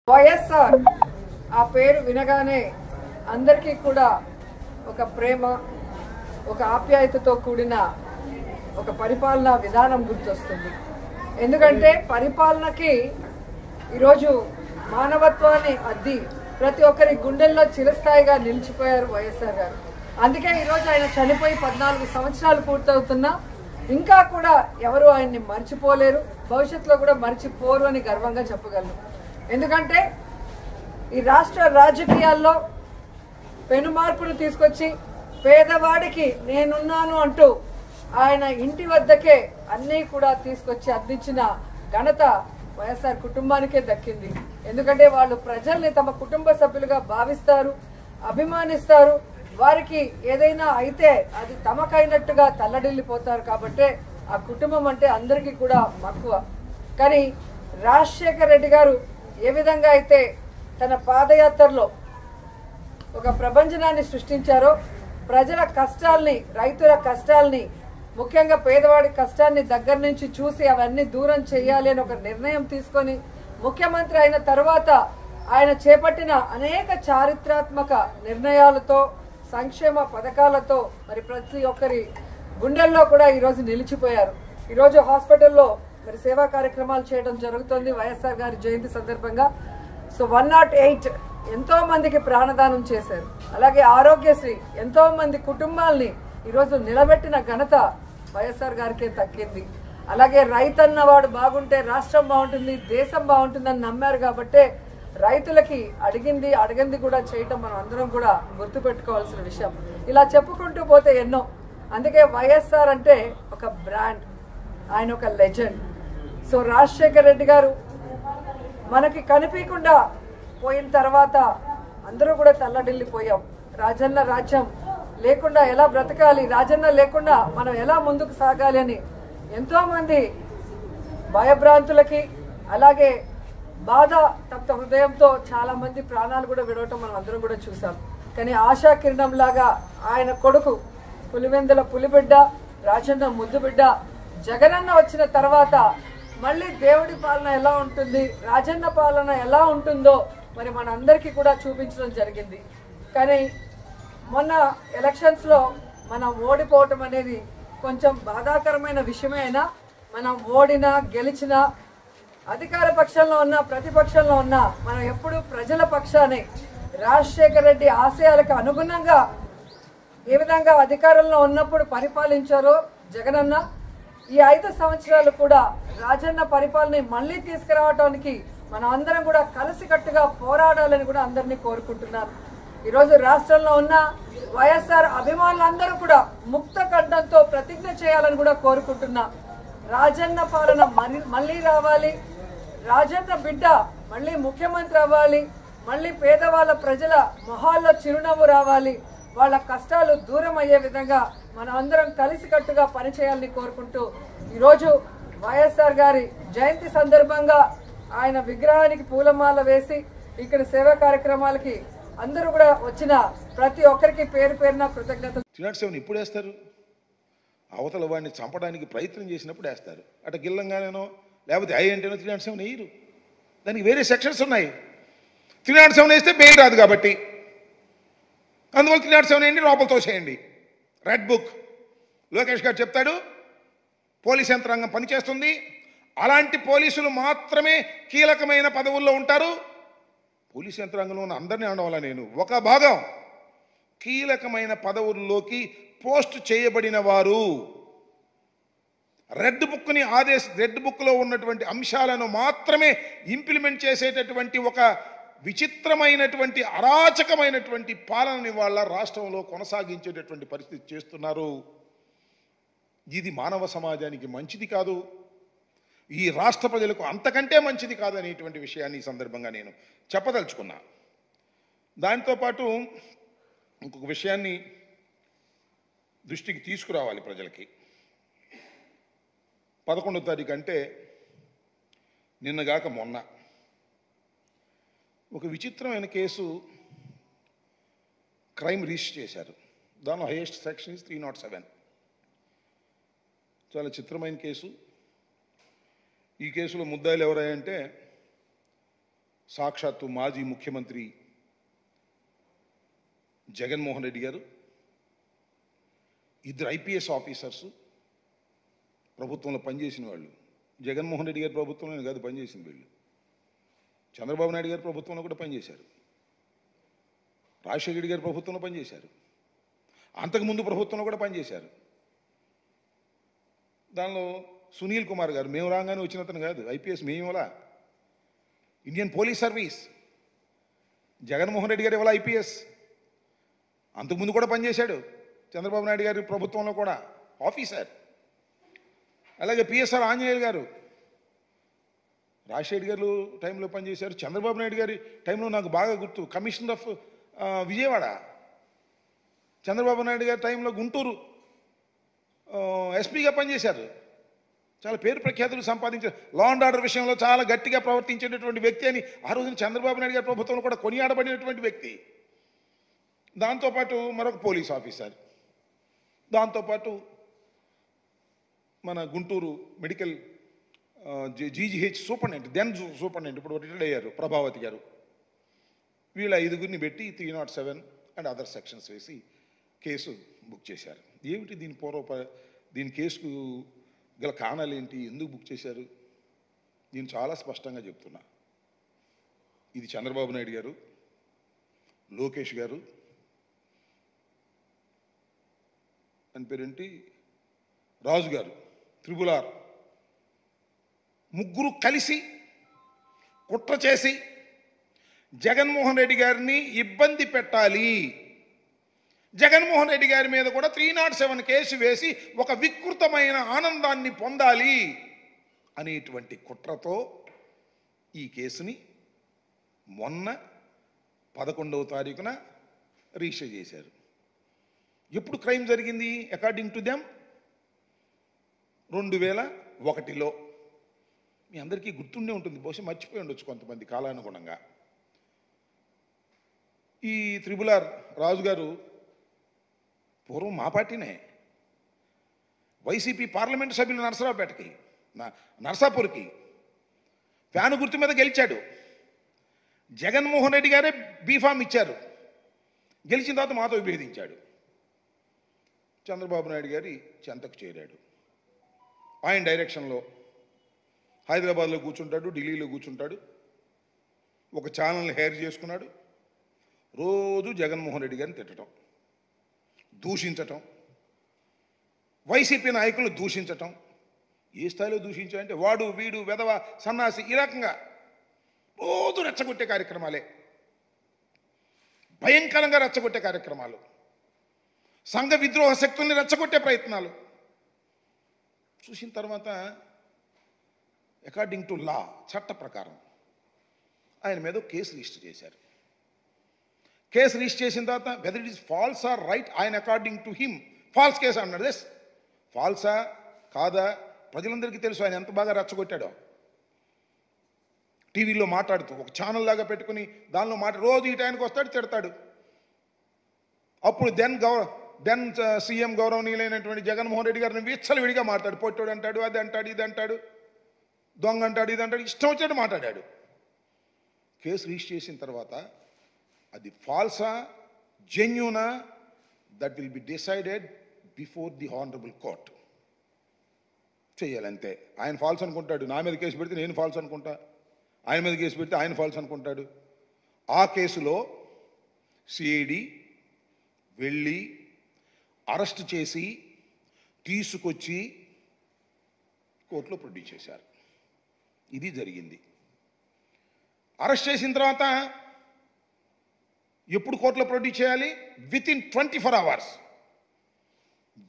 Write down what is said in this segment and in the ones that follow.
వైఎస్ఆర్ ఆ పేరు వినగానే అందరికీ కూడా ఒక ప్రేమ, ఒక ఆప్యాయతతో కూడిన ఒక పరిపాలనా విధానం గుర్తొస్తుంది. ఎందుకంటే పరిపాలనకి ఈరోజు మానవత్వాన్ని అద్ది ప్రతి ఒక్కరి గుండెల్లో చిరస్థాయిగా నిలిచిపోయారు వైఎస్ఆర్ గారు. అందుకే ఈరోజు ఆయన చనిపోయి 14 సంవత్సరాలు పూర్తవుతున్నా ఇంకా కూడా ఎవరు ఆయన్ని మర్చిపోలేరు, భవిష్యత్తులో కూడా మర్చిపోరు అని గర్వంగా చెప్పగలను. ఎందుకంటే ఈ రాష్ట్ర రాజకీయాల్లో పెను మార్పును తీసుకొచ్చి పేదవాడికి నేనున్నాను అంటూ ఆయన ఇంటి వద్దకే అన్నీ కూడా తీసుకొచ్చి అందించిన ఘనత వైఎస్ఆర్ కుటుంబానికే దక్కింది. ఎందుకంటే వాళ్ళు ప్రజల్ని తమ కుటుంబ సభ్యులుగా భావిస్తారు, అభిమానిస్తారు. వారికి ఏదైనా అయితే అది తమకైనట్టుగా తల్లడిల్లిపోతారు. కాబట్టే ఆ కుటుంబం అంటే అందరికీ కూడా మక్కువ. కానీ రాజశేఖర రెడ్డి గారు ఏ విధంగా అయితే తన పాదయాత్రలో ఒక ప్రభంజనాన్ని సృష్టించారో, ప్రజల కష్టాల్ని, రైతుల కష్టాల్ని, ముఖ్యంగా పేదవాడి కష్టాన్ని దగ్గర నుంచి చూసి అవన్నీ దూరం చేయాలి అని ఒక నిర్ణయం తీసుకొని ముఖ్యమంత్రి అయిన తర్వాత ఆయన చేపట్టిన అనేక చారిత్రాత్మక నిర్ణయాలతో, సంక్షేమ పథకాలతో మరి ప్రతి ఒక్కరి గుండెల్లో కూడా ఈరోజు నిలిచిపోయారు. ఈరోజు హాస్పిటల్లో మరి సేవా కార్యక్రమాలు చేయడం జరుగుతుంది వైఎస్ఆర్ గారి జయంతి సందర్భంగా. సో 108 ఎంతో మందికి ప్రాణదానం చేశారు. అలాగే ఆరోగ్యశ్రీ ఎంతో మంది కుటుంబాల్ని ఈరోజు నిలబెట్టిన ఘనత వైఎస్ఆర్ గారికే దక్కింది. అలాగే రైతన్న వాడు బాగుంటే రాష్ట్రం బాగుంటుంది, దేశం బాగుంటుందని నమ్మారు. కాబట్టే రైతులకి అడిగింది కూడా చేయటం మనం అందరం కూడా గుర్తుపెట్టుకోవాల్సిన విషయం. ఇలా చెప్పుకుంటూ పోతే ఎన్నో. అందుకే వైఎస్ఆర్ అంటే ఒక బ్రాండ్, ఆయన ఒక లెజెండ్. సో రాజశేఖర రెడ్డి గారు మనకి కనిపించకుండా పోయిన తర్వాత అందరూ కూడా తల్లడిల్లిపోయాం. రాజన్న రాజ్యం లేకుండా ఎలా బ్రతకాలి, రాజన్న లేకుండా మనం ఎలా ముందుకు సాగాలి అని ఎంతోమంది భయభ్రాంతులకి, అలాగే బాధ తప్త హృదయంతో చాలా మంది ప్రాణాలు కూడా విడవటం మనం అందరం కూడా చూసాం. కానీ ఆశా కిరణం లాగా ఆయన కొడుకు పులివెందుల పులిబిడ్డ, రాజన్న ముద్దుబిడ్డ జగనన్న వచ్చిన తర్వాత మళ్ళీ దేవుడి పాలన ఎలా ఉంటుంది, రాజన్న పాలన ఎలా ఉంటుందో మరి మనందరికీ కూడా చూపించడం జరిగింది. కానీ మొన్న ఎలక్షన్స్లో మనం ఓడిపోవటం అనేది కొంచెం బాధాకరమైన విషయమే. అయినా మనం ఓడినా గెలిచినా, అధికార పక్షంలో ఉన్నా ప్రతిపక్షంలో ఉన్నా మనం ఎప్పుడు ప్రజల పక్షానే, రాజశేఖర రెడ్డి ఆశయాలకు అనుగుణంగా ఏ విధంగా అధికారంలో ఉన్నప్పుడు పరిపాలించారో జగనన్న, ఈ 5 సంవత్సరాలు కూడా రాజన్న పరిపాలన మళ్ళీ తీసుకురావడానికి మనం అందరం కూడా కలిసికట్టుగా పోరాడాలని కూడా అందరినీ కోరుకుంటున్నాను. ఈరోజు రాష్ట్రంలో ఉన్న వైఎస్ఆర్ అభిమానులందరూ కూడా ముక్త కంఠంతో ప్రతిజ్ఞ చేయాలని కూడా కోరుకుంటున్నా. రాజన్న పాలన మళ్ళీ రావాలి, రాజన్న బిడ్డ మళ్ళీ ముఖ్యమంత్రి అవ్వాలి, మళ్ళీ పేదవాళ్ళ ప్రజల మొహాల్లో చిరునవ్వు రావాలి, వాళ్ళ కష్టాలు దూరం అయ్యే విధంగా మనం అందరం కలిసికట్టుగా పనిచేయాలని కోరుకుంటూ ఈరోజు వైఎస్ఆర్ గారి జయంతి సందర్భంగా ఆయన విగ్రహానికి పూలమాల వేసి ఇక్కడ సేవా కార్యక్రమాలకి అందరూ కూడా వచ్చిన ప్రతి ఒక్కరికి పేరు పేరున కృతజ్ఞతలు. 307 ఇప్పుడు వేస్తారు, అవతల వాడిని చంపడానికి ప్రయత్నం చేసినప్పుడు వేస్తారు. అటు గిల్లంగానేనో లేకపోతే అంటేనో 307 వేయరు. దానికి వేరే సెక్షన్స్ ఉన్నాయి. 307 వేస్తే బెయిల్ రాదు కాబట్టి అందువల్ల 307 వేయండి, లోపల తోసేయండి. రెడ్ బుక్ లోకేష్ గారు చెప్తాడు, పోలీస్ యంత్రాంగం పనిచేస్తుంది, అలాంటి పోలీసులు మాత్రమే కీలకమైన పదవుల్లో ఉంటారు. పోలీస్ యంత్రాంగంలో ఉన్న అందరినీ అనడం వల్ల నేను ఒక భాగం కీలకమైన పదవుల్లోకి పోస్ట్ చేయబడిన వారు రెడ్ బుక్లో ఉన్నటువంటి అంశాలను మాత్రమే ఇంప్లిమెంట్ చేసేటటువంటి ఒక విచిత్రమైనటువంటి అరాచకమైనటువంటి పాలనని వాళ్ళ రాష్ట్రంలో కొనసాగించేటటువంటి పరిస్థితి చేస్తున్నారు. ఇది మానవ సమాజానికి మంచిది కాదు, ఈ రాష్ట్ర ప్రజలకు అంతకంటే మంచిది కాదనేటువంటి విషయాన్ని ఈ సందర్భంగా నేను చెప్పదలుచుకున్నా. దాంతోపాటు ఇంకొక విషయాన్ని దృష్టికి తీసుకురావాలి ప్రజలకి. 11వ తారీఖు అంటే నిన్నగాక మొన్న ఒక విచిత్రమైన కేసు క్రైమ్ రిజిస్టర్ చేశారు. దానిలో హైయెస్ట్ సెక్షన్ ఇస్ 307. చాలా చిత్రమైన కేసు. ఈ కేసులో ముద్దాయిలు ఎవరంటే సాక్షాత్తు మాజీ ముఖ్యమంత్రి జగన్మోహన్ రెడ్డి గారు, ఇద్దరు ఐపీఎస్ ఆఫీసర్స్ ప్రభుత్వంలో పనిచేసిన వాళ్ళు. జగన్మోహన్ రెడ్డి గారి ప్రభుత్వంలో కాదు పనిచేసిన వీళ్ళు, చంద్రబాబు నాయుడు గారి ప్రభుత్వంలో కూడా పనిచేశారు, రాజశేఖర రెడ్డి గారి ప్రభుత్వంలో పనిచేశారు, అంతకుముందు ప్రభుత్వంలో కూడా పనిచేశారు. దానిలో సునీల్ కుమార్ గారు మేము రాగానే వచ్చిన అతను కాదు, ఐపీఎస్ మేము ఇవ్వాలా, Indian police service. Jaganmohan Reddy గారు ఇవాళ ఐపీఎస్, అంతకుముందు కూడా పనిచేశాడు చంద్రబాబు నాయుడు గారి ప్రభుత్వంలో కూడా ఆఫీసర్. అలాగే పిఎస్ఆర్ ఆంజనేయులు గారు రాజశేఖర్ గారు టైంలో పనిచేశారు. చంద్రబాబు నాయుడు గారి టైంలో నాకు బాగా గుర్తు, కమిషనర్ ఆఫ్ విజయవాడ. చంద్రబాబు నాయుడు గారి టైంలో గుంటూరు ఎస్పీగా పనిచేశారు. చాలా పేరు ప్రఖ్యాతులు సంపాదించారు. లా అండ్ ఆర్డర్ విషయంలో చాలా గట్టిగా ప్రవర్తించేటటువంటి వ్యక్తి అని ఆ రోజున చంద్రబాబు నాయుడు గారి ప్రభుత్వంలో కూడా కొనియాడబడినటువంటి వ్యక్తి. దాంతోపాటు మరొక పోలీస్ ఆఫీసర్, దాంతోపాటు మన Guntur medical GGH superintendent, then superintendent, ఇప్పుడు రిటైర్డ్ అయ్యారు, ప్రభావతి గారు. వీళ్ళ 5గురిని పెట్టి 307 అండ్ అదర్ సెక్షన్స్ వేసి కేసు బుక్ చేశారు. ఏమిటి దీని కేసుకు గల కారణాలు ఏంటి, ఎందుకు బుక్ చేశారు? నేను చాలా స్పష్టంగా చెప్తున్నా. ఇది చంద్రబాబు నాయుడు గారు, లోకేష్ గారు, అని పేరేంటి రాజు గారు, త్రిపుల్ ముగ్గురు కలిసి కుట్ర చేసి జగన్మోహన్ రెడ్డి గారిని ఇబ్బంది పెట్టాలి, జగన్మోహన్ రెడ్డి గారి మీద కూడా 307 కేసు వేసి ఒక వికృతమైన ఆనందాన్ని పొందాలి అనేటువంటి కుట్రతో ఈ కేసుని మొన్న 11వ తారీఖున రిజిస్టర్ చేశారు. ఎప్పుడు క్రైమ్ జరిగింది? అకార్డింగ్ టు దెమ్ 2001లో. మీ అందరికీ గుర్తుండే ఉంటుంది, బహుశా మర్చిపోయి ఉండొచ్చు కొంతమంది కాలానుగుణంగా. ఈ త్రిపుల్ రాజు గారు పూర్వం మా పార్టీనే, వైసీపీ పార్లమెంటు సభ్యులు నరసరావుపేటకి, నరసాపూర్కి ఫ్యాను గుర్తు మీద గెలిచాడు. జగన్మోహన్ రెడ్డి గారే బీఫామ్ ఇచ్చారు. గెలిచిన తర్వాత మాతో విభేదించాడు. చంద్రబాబు నాయుడు గారి చెంతకు చేరాడు. ఆయన డైరెక్షన్లో హైదరాబాద్లో కూర్చుంటాడు, ఢిల్లీలో కూర్చుంటాడు, ఒక ఛానల్ని హైర్ చేసుకున్నాడు. రోజు జగన్మోహన్ రెడ్డి గారిని తిట్టడం, దూషించటం, వైసీపీ నాయకులు దూషించటం. ఏ స్థాయిలో దూషించాలంటే వాడు వీడు వెధవ సన్నాసి ఈ రకంగా రోజు రెచ్చగొట్టే కార్యక్రమాలే, భయంకరంగా రెచ్చగొట్టే కార్యక్రమాలు, సంఘ విద్రోహ శక్తుల్ని రెచ్చగొట్టే ప్రయత్నాలు. చూసిన తర్వాత అకార్డింగ్ టు లా, చట్ట ప్రకారం ఆయన మీద కేసు రిజిస్టర్ చేశారు. కేసు రిజిస్టర్ చేసిన తర్వాత whether it is false or right, ఆయన according to him false case అన్నాడు. ఎస్, ఫాల్సా కాదా ప్రజలందరికీ తెలుసు ఆయన ఎంత బాగా రెచ్చగొట్టాడో. టీవీలో మాట్లాడుతూ ఒక ఛానల్ లాగా పెట్టుకుని దానిలో రోజు ఈ టైంకి వస్తాడు, తిడతాడు. అప్పుడు దెన్ సీఎం గౌరవనీయులైనటువంటి జగన్మోహన్ రెడ్డి గారిని విచ్చలవిడిగా మాట్లాడు, పొట్టోడు అంటాడు, అది అంటాడు, ఇది అంటాడు, దొంగ అంటాడు, ఇది అంటాడు, ఇష్టం వచ్చినట్టు మాట్లాడాడు. కేసు రిజిస్టర్ చేసిన తర్వాత అది ఫాల్సా జెన్యూనా, that will be decided before the honourable court. చేయాలంతే. ఆయన ఫాల్స్ అనుకుంటాడు, నా మీద కేసు పెడితే నేను ఫాల్స్ అనుకుంటా, ఆయన మీద కేసు పెడితే ఆయన ఫాల్స్ అనుకుంటాడు. ఆ కేసులో సిఐడి వెళ్ళి అరెస్ట్ చేసి తీసుకొచ్చి కోర్టులో ప్రొడ్యూస్ చేశారు. ఇది జరిగింది. అరెస్ట్ చేసిన తర్వాత ఎప్పుడు కోర్టులో ప్రొడ్యూస్ చేయాలి? Within 24 hours.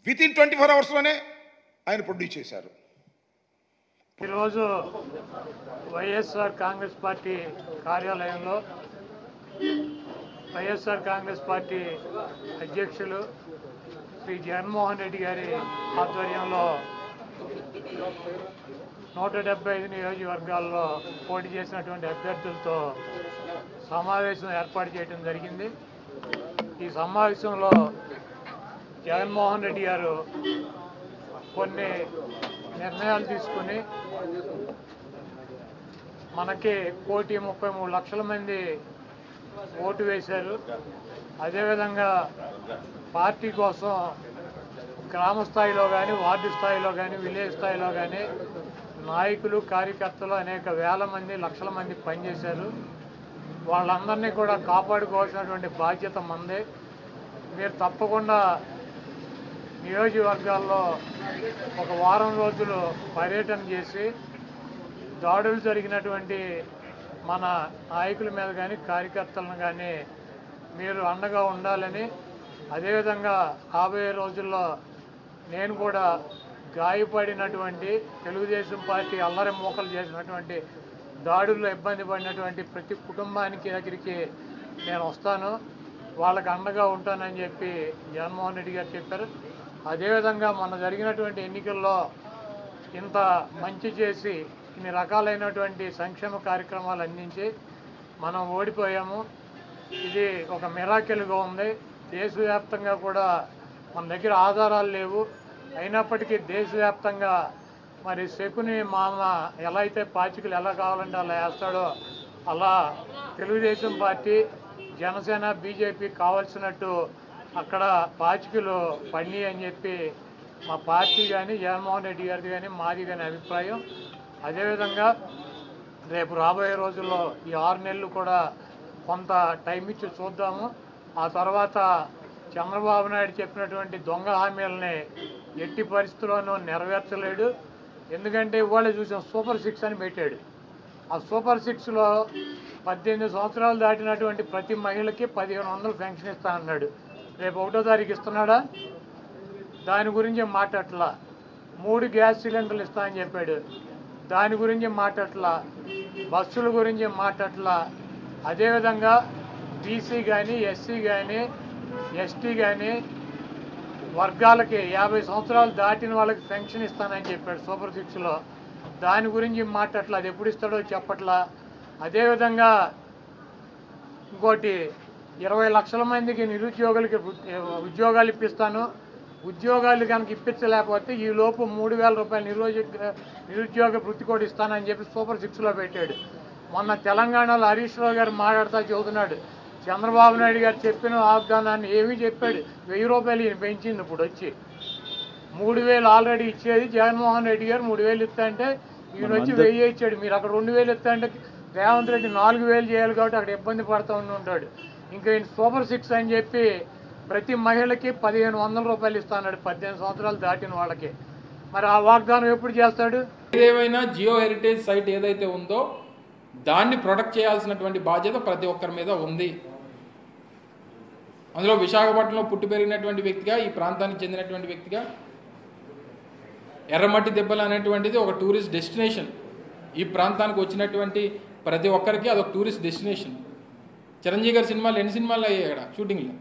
వితిన్ 24 అవర్స్లోనే ఆయన ప్రొడ్యూస్ చేశారు. ఈరోజు వైఎస్ఆర్ కాంగ్రెస్ పార్టీ కార్యాలయంలో వైఎస్ఆర్ కాంగ్రెస్ పార్టీ అధ్యక్షులు శ్రీ జగన్మోహన్ రెడ్డి గారి ఆధ్వర్యంలో 175 నియోజకవర్గాల్లో పోటీ చేసినటువంటి అభ్యర్థులతో సమావేశం ఏర్పాటు చేయడం జరిగింది. ఈ సమావేశంలో జగన్మోహన్ రెడ్డి గారు కొన్ని నిర్ణయాలు తీసుకుని మనకి 1,33,00,000 మంది ఓటు వేశారు. అదేవిధంగా పార్టీ కోసం గ్రామ స్థాయిలో కానీ, వార్డు స్థాయిలో కానీ, విలేజ్ స్థాయిలో కానీ నాయకులు, కార్యకర్తలు అనేక వేల మంది, లక్షల మంది పనిచేశారు. వాళ్ళందరినీ కూడా కాపాడుకోవాల్సినటువంటి బాధ్యత మందే. మీరు తప్పకుండా నియోజకవర్గాల్లో ఒక వారం రోజులు పర్యటన చేసి దాడులు జరిగినటువంటి మన నాయకుల మీద కానీ, కార్యకర్తలను కానీ మీరు అండగా ఉండాలని, అదేవిధంగా రాబోయే రోజుల్లో నేను కూడా గాయపడినటువంటి తెలుగుదేశం పార్టీ అల్లరి మూకలు చేసినటువంటి దాడుల్లో ఇబ్బంది పడినటువంటి ప్రతి కుటుంబానికి దగ్గరికి నేను వస్తాను, వాళ్ళకి అండగా ఉంటానని చెప్పి జగన్మోహన్ రెడ్డి గారు చెప్పారు. అదేవిధంగా మొన్న జరిగినటువంటి ఎన్నికల్లో ఇంత మంచి చేసి ఇన్ని రకాలైనటువంటి సంక్షేమ కార్యక్రమాలు అందించి మనం ఓడిపోయాము. ఇది ఒక మిరాకిల్గా ఉంది. దేశవ్యాప్తంగా కూడా మన దగ్గర ఆధారాలు లేవు, అయినప్పటికీ దేశవ్యాప్తంగా మరి శకుని మామ ఎలా అయితే పాచికలు ఎలా కావాలంటే అలా వేస్తాడో అలా తెలుగుదేశం పార్టీ, జనసేన, బీజేపీ కావాల్సినట్టు అక్కడ పాచికలు పడినాయి అని చెప్పి మా పార్టీ కానీ, జగన్మోహన్ రెడ్డి గారిది కానీ, మాది కానీ అభిప్రాయం. అదేవిధంగా రేపు రాబోయే రోజుల్లో ఈ 6 నెలలు కూడా కొంత టైం ఇచ్చి చూద్దాము. ఆ తర్వాత చంద్రబాబు నాయుడు చెప్పినటువంటి దొంగ హామీలని ఎట్టి పరిస్థితుల్లోనూ నెరవేర్చలేడు. ఎందుకంటే ఇవాళ చూసాం సూపర్ 6 అని పెట్టాడు. ఆ సూపర్ 6లో 18 సంవత్సరాలు దాటినటువంటి ప్రతి మహిళకి 1,500 పెన్షన్ ఇస్తా అన్నాడు. రేపు 1వ తారీఖు ఇస్తున్నాడా? దాని గురించి మాట్లాడట్లా. 3 గ్యాస్ సిలిండర్లు ఇస్తా అని చెప్పాడు, దాని గురించి మాట్లాడట్లా. బస్సుల గురించి మాట్లాడట్లా. అదేవిధంగా బీసీ కానీ, ఎస్సీ కానీ, ఎస్టీ కానీ వర్గాలకి 50 సంవత్సరాలు దాటిన వాళ్ళకి పెన్షన్ ఇస్తానని చెప్పాడు సూపర్ 6లో, దాని గురించి మాట్లాడట్లా. అది ఎప్పుడు ఇస్తాడో చెప్పట్లా. అదేవిధంగా ఇంకోటి 20 లక్షల మందికి నిరుద్యోగులకి ఉద్యోగాలు ఇప్పిస్తాను, ఉద్యోగాలు కనుక ఇప్పించలేకపోతే ఈ లోపు 3,000 రూపాయలు నిరుద్యోగ వృత్తి కూడా ఇస్తానని చెప్పి సూపర్ 6లో పెట్టాడు. మొన్న తెలంగాణలో హరీష్ రావు గారు మాట్లాడుతూ చెబుతున్నాడు, చంద్రబాబు నాయుడు గారు చెప్పిన వాగ్దానాన్ని ఏమీ చెప్పాడు. 1,000 రూపాయలు ఈయన పెంచింది. ఇప్పుడు వచ్చి 3,000 ఆల్రెడీ ఇచ్చేది జగన్మోహన్ రెడ్డి గారు. 3,000 ఇస్తా అంటే ఈయన వచ్చి 1,000 ఇచ్చాడు. మీరు అక్కడ 2,000 ఇస్తా అంటే రేవంత్ రెడ్డి 4,000 చేయాలి కాబట్టి అక్కడ ఇబ్బంది పడుతూ ఉంటాడు. ఇంకా ఈయన సూపర్ 6 అని చెప్పి ప్రతి మహిళకి 1,500 రూపాయలు ఇస్తాడు 18 సంవత్సరాలు దాటిన వాళ్ళకి. మరి ఆ వాగ్దానం ఎప్పుడు చేస్తాడు? ఏదేమైనా జియో హెరిటేజ్ సైట్ ఏదైతే ఉందో దాన్ని ప్రొటెక్ట్ చేయాల్సినటువంటి బాధ్యత ప్రతి ఒక్కరి మీద ఉంది. అందులో విశాఖపట్నంలో పుట్టి పెరిగినటువంటి వ్యక్తిగా, ఈ ప్రాంతానికి చెందినటువంటి వ్యక్తిగా ఎర్రమట్టి దెబ్బలు అనేటువంటిది ఒక టూరిస్ట్ డెస్టినేషన్. ఈ ప్రాంతానికి వచ్చినటువంటి ప్రతి ఒక్కరికి అదొక టూరిస్ట్ డెస్టినేషన్. చిరంజీవి గారి సినిమాలు ఎన్ని సినిమాలు అయ్యాయి అక్కడ షూటింగ్లో.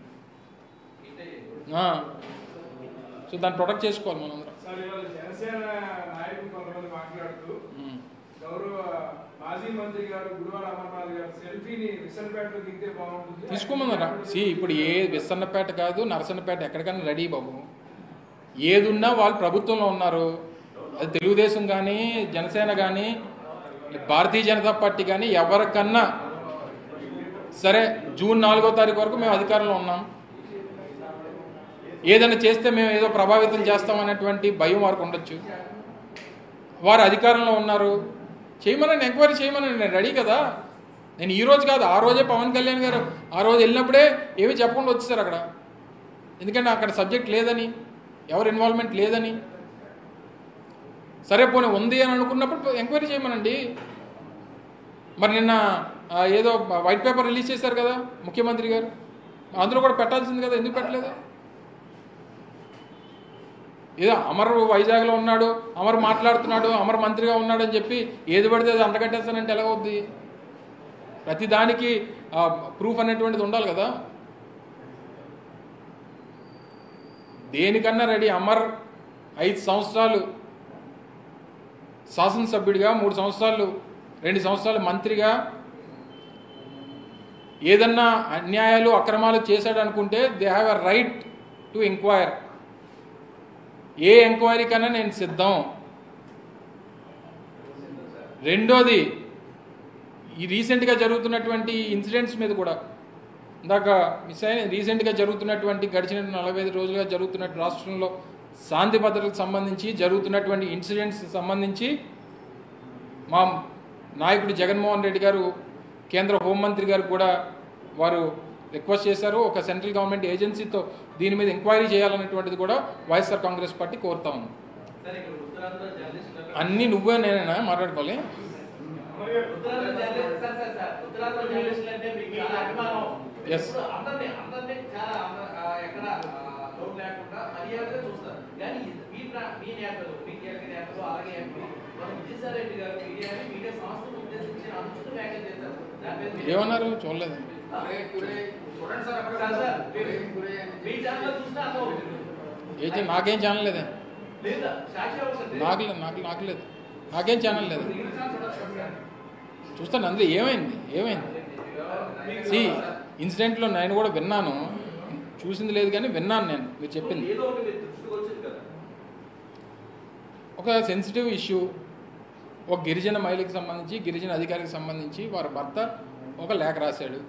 సో దాన్ని ప్రొటెక్ట్ చేసుకోవాలి మనం అందరం. జనసేన నాయకులు కొంతమంది మాట్లాడుతూ గౌరవ మాజీ మంత్రి గారు గుడివాడ అమర్నాథ్ గారు సెల్ఫీని విసన్నపేటలో దిగితే బాగుంటుంది తీసుకోమన్నారా? ఇప్పుడు ఏ విసన్నపేట కాదు, నరసన్నపేట ఎక్కడికైనా రెడీ బాబు. ఏదున్నా వాళ్ళు ప్రభుత్వంలో ఉన్నారు. అది తెలుగుదేశం కానీ, జనసేన కానీ, భారతీయ జనతా పార్టీ కానీ ఎవరికన్నా సరే జూన్ 4వ తారీఖు వరకు మేము అధికారంలో ఉన్నాం. ఏదైనా చేస్తే మేము ఏదో ప్రభావితం చేస్తామనేటువంటి భయం వారికి ఉండొచ్చు. వారు అధికారంలో ఉన్నారు, చేయమని ఎంక్వైరీ చేయమని నేను రెడీ కదా. నేను ఈ రోజు కాదు, ఆ రోజే పవన్ కళ్యాణ్ గారు ఆ రోజు వెళ్ళినప్పుడే ఏమీ చెప్పకుండా వచ్చేసారు అక్కడ. ఎందుకంటే అక్కడ సబ్జెక్ట్ లేదని, ఎవరు ఇన్వాల్వ్మెంట్ లేదని. సరే పోనీ ఉంది అని అనుకున్నప్పుడు ఎంక్వైరీ చేయమనండి. మరి నిన్న ఏదో వైట్ పేపర్ రిలీజ్ చేశారు కదా ముఖ్యమంత్రి గారు, అందులో కూడా పెట్టాల్సింది కదా, ఎందుకు పెట్టలేదు? ఏదో అమర్ వైజాగ్లో ఉన్నాడు, అమర్ మాట్లాడుతున్నాడు, అమర్ మంత్రిగా ఉన్నాడు అని చెప్పి ఏది పడితే అది అంటగట్టేస్తానంటే ఎలా అవుద్ది? ప్రతిదానికి ప్రూఫ్ అనేటువంటిది ఉండాలి కదా. దేనికన్నా రెడీ. అమర్ 5 సంవత్సరాలు శాసనసభ్యుడిగా, 3 సంవత్సరాలు 2 సంవత్సరాలు మంత్రిగా ఏదన్నా అన్యాయాలు అక్రమాలు చేశాడు అనుకుంటే they have a right to enquire. A enquiry కన్నా నేను సిద్ధం. రెండోది ఈ రీసెంట్గా జరుగుతున్నటువంటి ఇన్సిడెంట్స్ మీద కూడా ఇందాక మిస్ అయిన రీసెంట్గా జరుగుతున్నటువంటి గడిచిన 45 రోజులుగా జరుగుతున్న రాష్ట్రంలో శాంతి భద్రతలకు సంబంధించి జరుగుతున్నటువంటి ఇన్సిడెంట్స్ సంబంధించి మా నాయకుడు జగన్మోహన్ రెడ్డి గారు కేంద్ర హోంమంత్రి గారు కూడా వారు రిక్వెస్ట్ చేశారు. ఒక సెంట్రల్ గవర్నమెంట్ ఏజెన్సీతో దీని మీద ఎంక్వైరీ చేయాలనేటువంటిది కూడా వైఎస్ఆర్ కాంగ్రెస్ పార్టీ కోరుతా ఉంది. అన్నీ నువ్వే నేనైనా మాట్లాడుకోవాలి. ఎస్ ఏమన్నారు చూడలేదు. నాకేం ఛానల్ లేదే, నాకు లేదు, నాకేం ఛానల్ లేదు. చూస్తాను అందులో ఏమైంది సి ఇన్సిడెంట్లో నేను కూడా విన్నాను, చూసింది లేదు కానీ విన్నాను నేను మీరు చెప్పింది. ఒక సెన్సిటివ్ ఇష్యూ, ఒక గిరిజన మహిళకి సంబంధించి గిరిజన అధికారికి సంబంధించి వారి భర్త ఒక లేఖ రాశాడు.